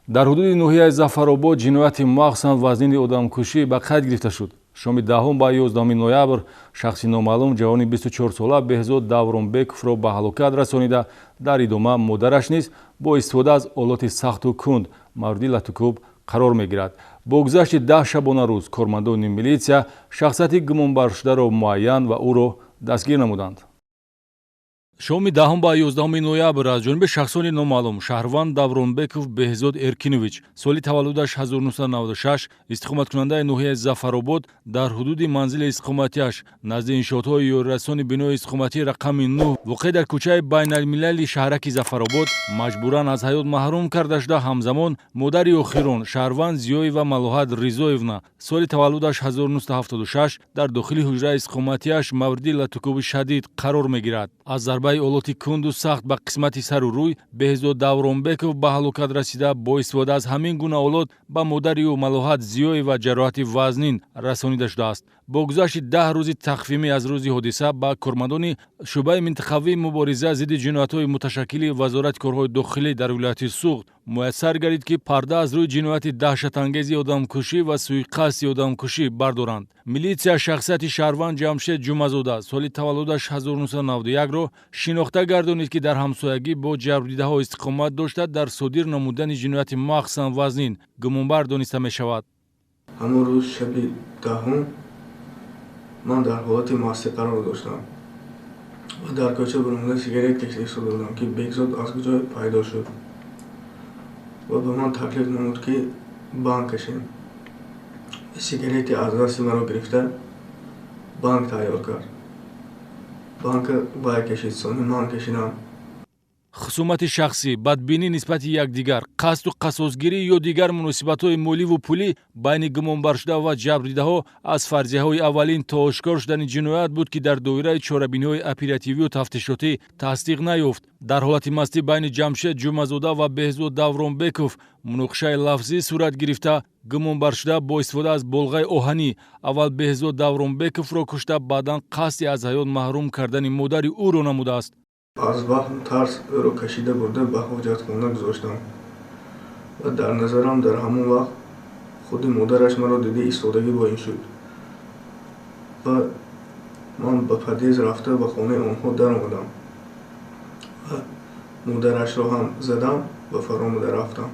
дар ҳудуди ноҳияи Зафаробод ҷинояти махсусан вазнини одамкушӣ ба қайд гирифта шуд. шоми 10 ба 11 ноябр шахси номаълум ҷавони 24-сола Беҳзод Давронбековро ба ҳалокат расонида, дар идома модараш низ бо истифода аз олоти сахту кунд мавриди латукуб қарор мегирад. бо гузашти 10 шабона рӯз кормандони милитсия шахсияти гумонбаршударо муайян ва ӯро дастгир намуданд. шоми 10 ба 11 ноябр аз ҷониби шахсони номаълум Шаҳрванд Давронбеков Беҳзод Эркинович соли таваллудаш 1996 истиқоматкунандаи ноҳияи Зафаробод дар ҳудуди манзили истиқоматиаш назди иншоотҳои ёрирасони бинои истиқоматии рақами 9 воқеъ дар кӯчаи байналмилали шаҳраки Зафаробод маҷбуран аз ҳаёт маҳрум карда шуда, ҳамзамон модари охирон Шаҳрванд Зиёева Малоҳат Ризоевна соли таваллудаш 1976 дар дохили ҳуҷраи истиқоматиаш мавриди латукуби шадид қарор мегирад. аз зарбаи олоти кунду сахт ба қисмати сару рӯй Беҳзод Давронбеков ба ҳалокат расида, бо истифода аз ҳамин гуна олот ба модари ӯ Малоҳат Зиёева ҷароҳати вазнин расонида шудааст. бо гузашти 10 рӯзи тахвимӣ аз рӯзи ҳодиса ба кормандони шӯъбаи минтақавии мубориза зидди ҷиноятҳои муташаккили Вазорати корҳои дохилӣ дар вилояти Суғд муяссар гардид, ки парда аз рӯи ҷинояти даҳшатангези одамкушӣ ва сӯйқасди одамкушӣ бардоранд. милитсия шахсияти Шаҳрванд Ҷамшед Ҷумазода соли таваллудаш 1991-ро шинохта гардонид, ки дар ҳамсоягӣ бо ҷабрдидаҳо истиқомат дошта, дар содир намудани ҷинояти махсусан вазнин гумонбар дониста мешавад. ҳамон рӯз шаби 10 ман дар ҳолати мастӣ қарор доштам ва дар кӯча биромада сигарет кашида истодам, ки Беҳзод аз куҷо пайдо шуд ва ба ман таклиф намуд, ки банк кашем. сигарети аз дасти маро гирифта банк тайёр кард. банка вай кашид, сони ман кашидам. хусумати шахсӣ, бадбинӣ нисбати якдигар, қасду қасосгирӣ ё дигар муносибатҳои моливу пулӣ байни гумонбаршуда ва ҷабрдидаҳо аз фарзияҳои аввалин то ошкор шудани ҷиноят буд, ки дар доираи чорабиниҳои оперативию тафтишотӣ тасдиқ наёфт. дар ҳолати мастӣ байни Ҷамшед Ҷумазода ва Беҳзод Давронбеков муноқишаи лафзӣ сурат гирифта, гумонбаршуда бо истифода аз болғаи оҳанӣ аввал Беҳзод Давронбековро кушта, баъдан қасди аз ҳаёт маҳрум кардани модари ӯро намудааст. аз ваҳм тарс ӯро кашида бурда ба ҳоҷатхона гузоштам ва дар назарам дар ҳамон вақт худи модараш маро дида истодагӣ воин шуд ва ман ба падъез рафта ба хонаи онҳо даромадам ва модарашро ҳам задам ва фаромада рафтам.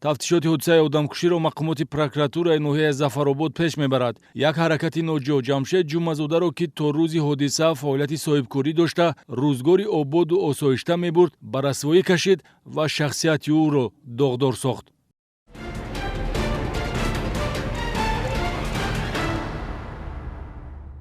тафтишоти ҳодисаи одамкуширо мақомоти прокуратураи ноҳияи Зафаробод пеш мебарад. як ҳаракати ноҷо Ҷамшед Ҷумазодаро, ки то рӯзи ҳодиса фаъолияти соҳибкорӣ дошта, рӯзгори ободу осоишта мебурд, ба расвоӣ кашид ва шахсияти ӯро доғдор сохт.